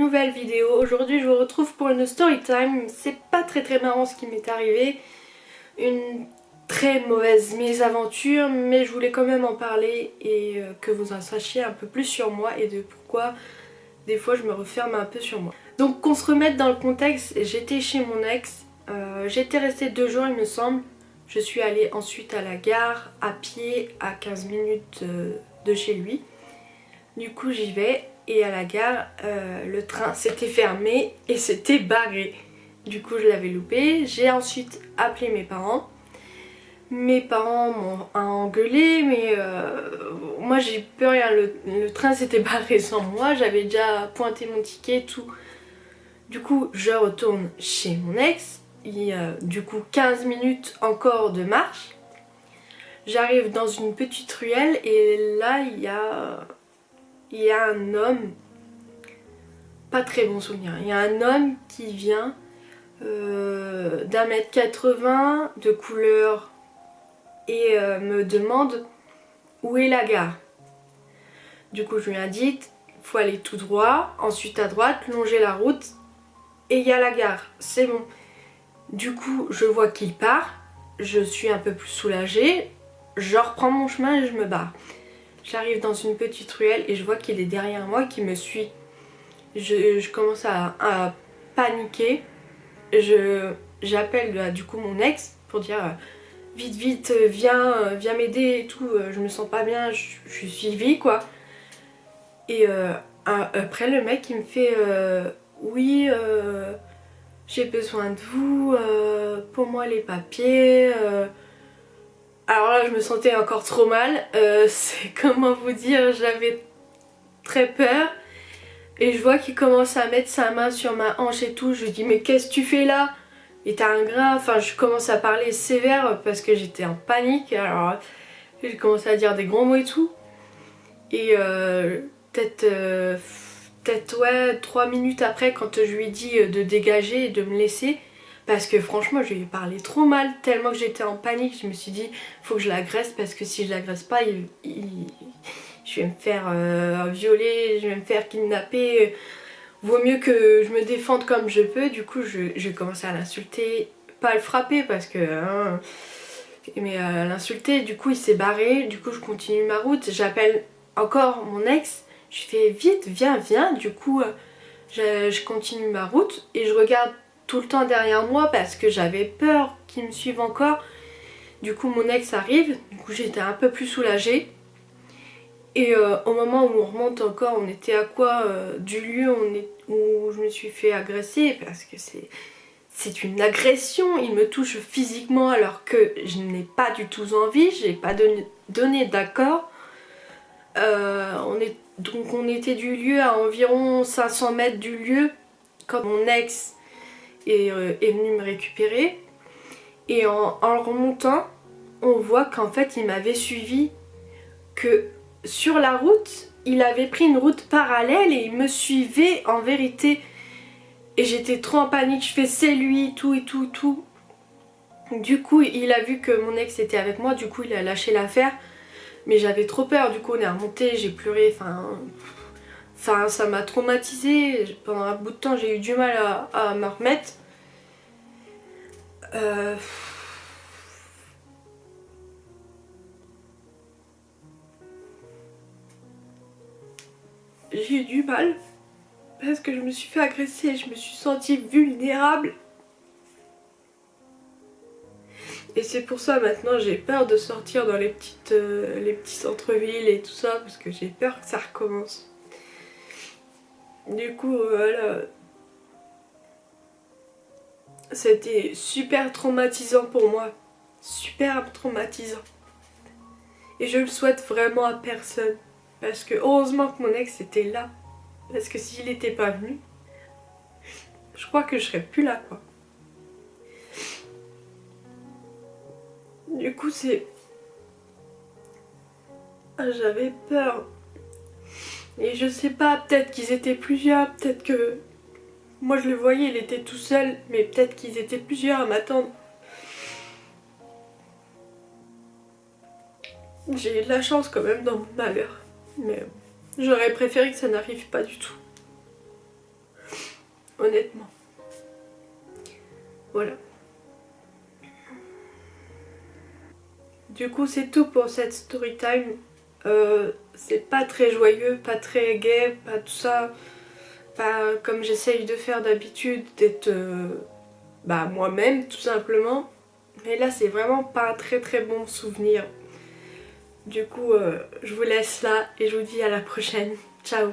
nouvelle vidéo. Aujourd'hui je vous retrouve pour une story time. C'est pas très marrant ce qui m'est arrivé. Une très mauvaise mésaventure, mais je voulais quand même en parler et que vous en sachiez un peu plus sur moi et de pourquoi des fois je me referme un peu sur moi. Donc qu'on se remette dans le contexte, j'étais chez mon ex, j'étais restée 2 jours il me semble. Je suis allée ensuite à la gare à pied à 15 minutes de chez lui. Du coup j'y vais et à la gare le train s'était fermé et s'était barré. Du coup je l'avais loupé. J'ai ensuite appelé mes parents. Mes parents m'ont engueulé mais moi j'ai plus rien. Le train s'était barré sans moi. J'avais déjà pointé mon ticket, tout. Du coup je retourne chez mon ex. Il y a du coup 15 minutes encore de marche. J'arrive dans une petite ruelle et là il y a un homme, pas très bon souvenir, il y a un homme qui vient d'1,80 m de couleur et me demande où est la gare. Du coup je lui indique, il faut aller tout droit, ensuite à droite, longer la route et il y a la gare, c'est bon. Du coup je vois qu'il part, je suis un peu plus soulagée, je reprends mon chemin et je me barre. J'arrive dans une petite ruelle et je vois qu'il est derrière moi, qu'il me suit. Je commence à paniquer. J'appelle du coup mon ex pour dire vite viens m'aider et tout, je me sens pas bien, je suis suivie quoi. Et après le mec il me fait oui j'ai besoin de vous, pour moi les papiers. Alors là je me sentais encore trop mal, c'est comment vous dire, j'avais très peur. Et je vois qu'il commence à mettre sa main sur ma hanche et tout. Je lui dis mais qu'est-ce que tu fais là? Et t'as un grain. Enfin je commence à parler sévère parce que j'étais en panique. Alors j'ai commencé à dire des gros mots et tout. Et peut-être ouais 3 minutes après quand je lui ai dit de dégager et de me laisser. Parce que franchement je lui ai parlé trop mal. Tellement que j'étais en panique. Je me suis dit faut que je l'agresse parce que si je l'agresse pas je vais me faire violer, je vais me faire kidnapper. Vaut mieux que je me défende comme je peux. Du coup je commence à l'insulter, pas à le frapper parce que hein, mais à l'insulter. Du coup il s'est barré, du coup je continue ma route. J'appelle encore mon ex, je fais vite viens. Du coup je continue ma route et je regarde tout le temps derrière moi parce que j'avais peur qu'il me suive encore. Du coup mon ex arrive, du coup j'étais un peu plus soulagée. Et au moment où on remonte encore, on était à quoi du lieu où je me suis fait agresser, parce que c'est une agression, il me touche physiquement alors que je n'ai pas du tout envie, j'ai pas donné d'accord. Donc on était du lieu à environ 500 mètres du lieu quand mon ex est venu me récupérer. Et en remontant, on voit qu'en fait il m'avait suivi, que sur la route, il avait pris une route parallèle et il me suivait en vérité. Et j'étais trop en panique, je fais c'est lui, tout et tout. Du coup, il a vu que mon ex était avec moi, du coup il a lâché l'affaire. Mais j'avais trop peur, du coup on est remonté, j'ai pleuré, enfin ça m'a traumatisée. Pendant un bout de temps j'ai eu du mal à me remettre. J'ai eu du mal parce que je me suis fait agresser et je me suis sentie vulnérable. Et c'est pour ça maintenant j'ai peur de sortir dans les petits centres-villes et tout ça parce que j'ai peur que ça recommence. Du coup voilà. C'était super traumatisant pour moi. Super traumatisant. Et je le souhaite vraiment à personne. Parce que heureusement que mon ex était là. Parce que s'il n'était pas venu, je crois que je serais plus là quoi. Du coup j'avais peur. Et je sais pas, peut-être qu'ils étaient plusieurs, peut-être que... Moi je le voyais, il était tout seul, mais peut-être qu'ils étaient plusieurs à m'attendre. J'ai eu de la chance quand même dans mon malheur. Mais j'aurais préféré que ça n'arrive pas du tout. honnêtement. Voilà. Du coup c'est tout pour cette story time. C'est pas très joyeux, pas très gai, pas tout ça. Pas comme j'essaye de faire d'habitude, d'être moi-même tout simplement. Mais là c'est vraiment pas un très très bon souvenir. Du coup je vous laisse là et je vous dis à la prochaine. Ciao.